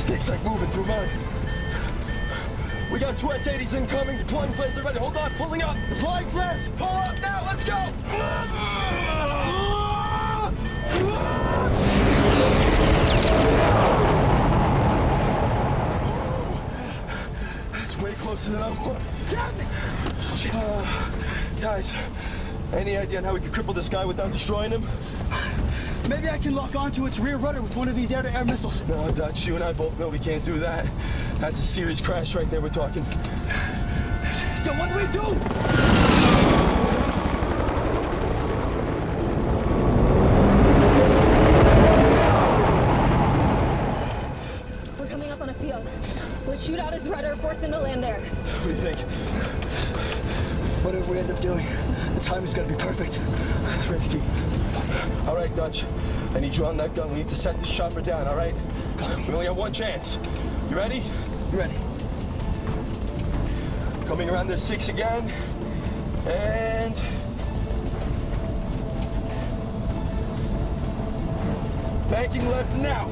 sticks like moving through mine. We got two S-80s incoming, deploying planes are ready. Hold on, pulling up. Flying flares, pull up now, let's go! That's way closer than I want. Guys, any idea on how we can cripple this guy without destroying him? Maybe I can lock onto its rear rudder with one of these air-to-air missiles. No, Dutch, you and I both know we can't do that. That's a serious crash right there we're talking. So what do we do? We're coming up on a field. Let's shoot out his rudder, force him to land there. What do you think? Whatever we end up doing, the timing's gotta be perfect. That's risky. All right, Dutch. I need you on that gun. We need to set this chopper down, all right? We only have one chance. You ready? Ready. Coming around their 6 again. And... banking left now.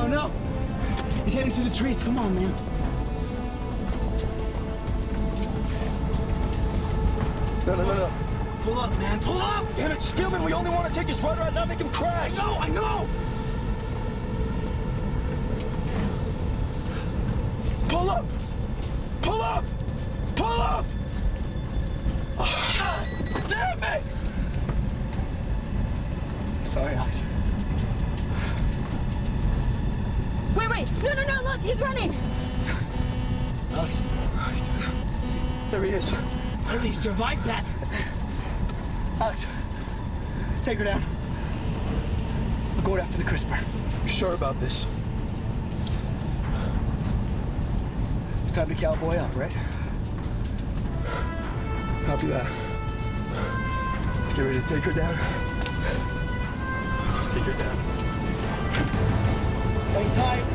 No. He's heading to the trees. Come on, man. No. Pull up, man. Pull up! Damn it, Spielman, we only want to take his rudder out, not make him crash. I know. Pull up! Damn it! Sorry, Alex. Wait. No, look, he's running. Alex. There he is. How did he survive that? Alex, take her down. We're going after the CRISPR. You sure about this? It's time to cowboy up, right? Copy that. Let's get ready to take her down. Take her down. Hang tight.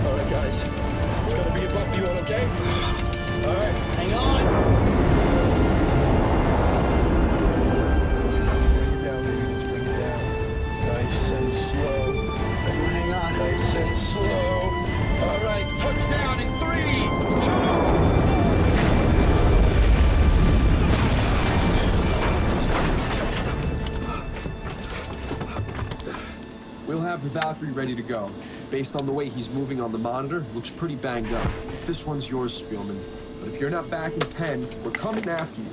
All right, guys. It's gonna be a bumpy one, okay? All right. Hang on. Bring it down, baby. Just bring it down. Nice and slow. Hang on. Nice and slow. All right. Touchdown in 3, 2. We'll have the Valkyrie ready to go. Based on the way he's moving on the monitor, looks pretty banged up. This one's yours, Spielman. But if you're not back in 10, we're coming after you.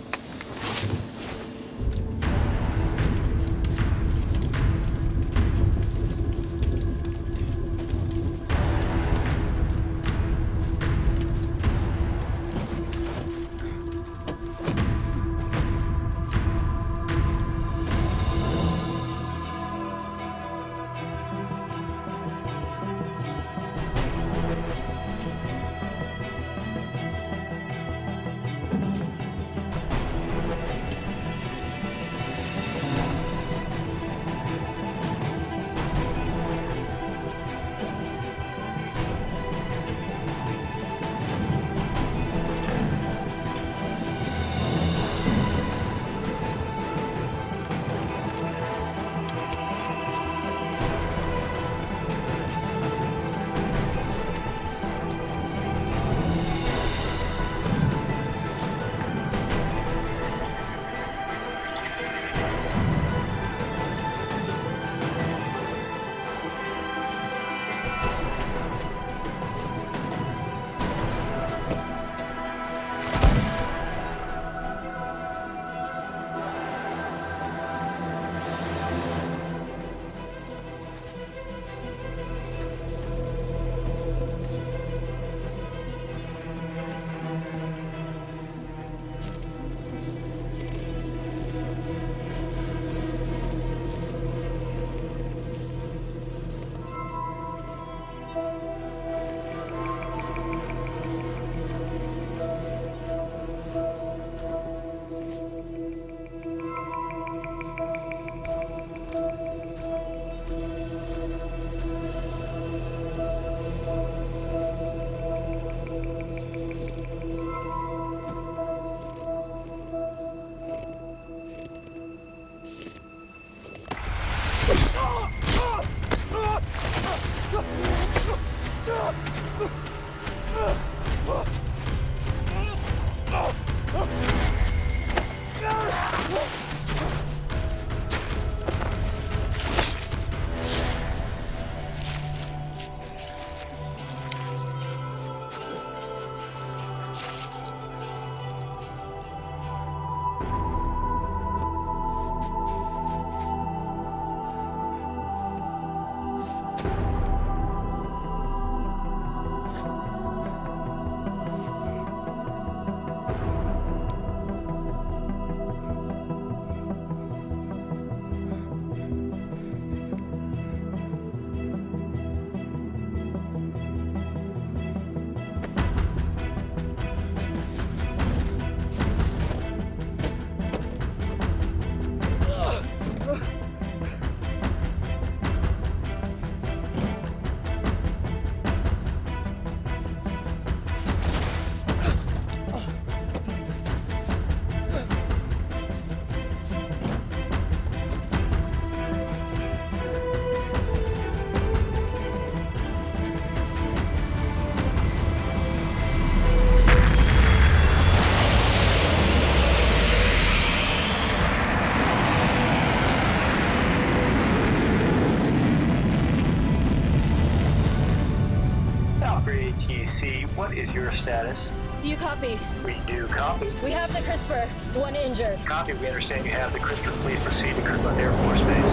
status. Do you copy? We do copy. We have the CRISPR. One injured. Copy. We understand you have the CRISPR. Please proceed to Kirkland Air Force Base.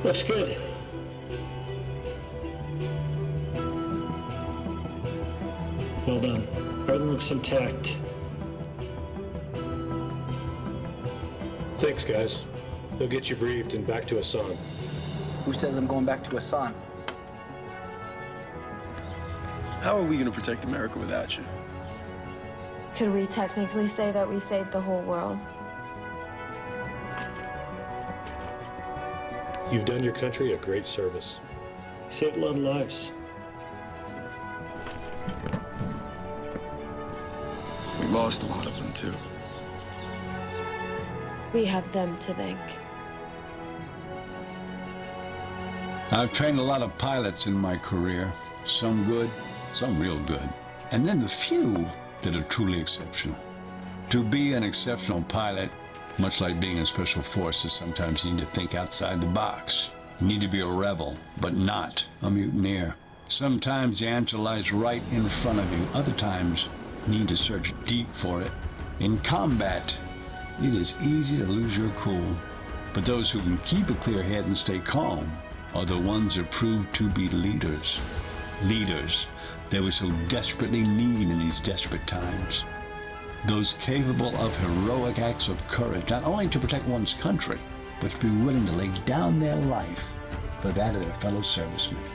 Looks good. Well done. Everything looks intact. Thanks, guys. They'll get you briefed and back to Hassan. Who says I'm going back to Hassan? How are we going to protect America without you? Could we technically say that we saved the whole world? You've done your country a great service. You saved a lot of lives. We lost a lot of them, too. We have them to thank. I've trained a lot of pilots in my career. Some good, some real good. And then the few that are truly exceptional. To be an exceptional pilot, much like being in special forces, sometimes you need to think outside the box. You need to be a rebel, but not a mutineer. Sometimes the answer lies right in front of you. Other times, you need to search deep for it. In combat, it is easy to lose your cool. But those who can keep a clear head and stay calm are the ones that prove to be leaders. Leaders that we so desperately need in these desperate times. Those capable of heroic acts of courage, not only to protect one's country, but to be willing to lay down their life for that of their fellow servicemen.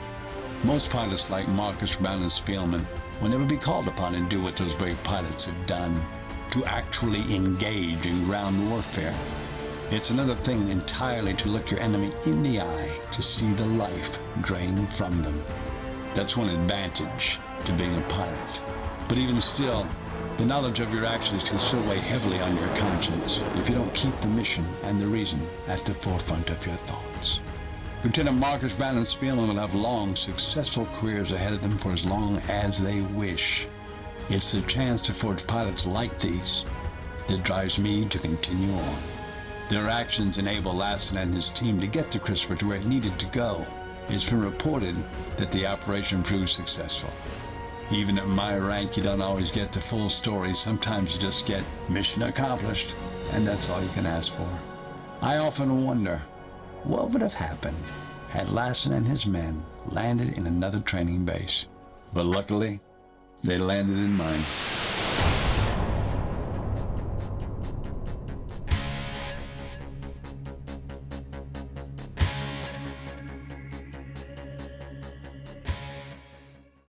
Most pilots like Marcus, Brown, and Spielman will never be called upon to do what those brave pilots have done, to actually engage in ground warfare. It's another thing entirely to look your enemy in the eye to see the life drained from them. That's one advantage to being a pilot. But even still, the knowledge of your actions can still weigh heavily on your conscience if you don't keep the mission and the reason at the forefront of your thoughts. Lieutenant Marcus, Brown, and Spielman will have long, successful careers ahead of them for as long as they wish. It's the chance to forge pilots like these that drives me to continue on. Their actions enable Lassen and his team to get the CRISPR to where it needed to go. It's been reported that the operation proved successful. Even at my rank, you don't always get the full story. Sometimes you just get mission accomplished, and that's all you can ask for. I often wonder, what would have happened had Lassen and his men landed in another training base? But luckily, they landed in mine.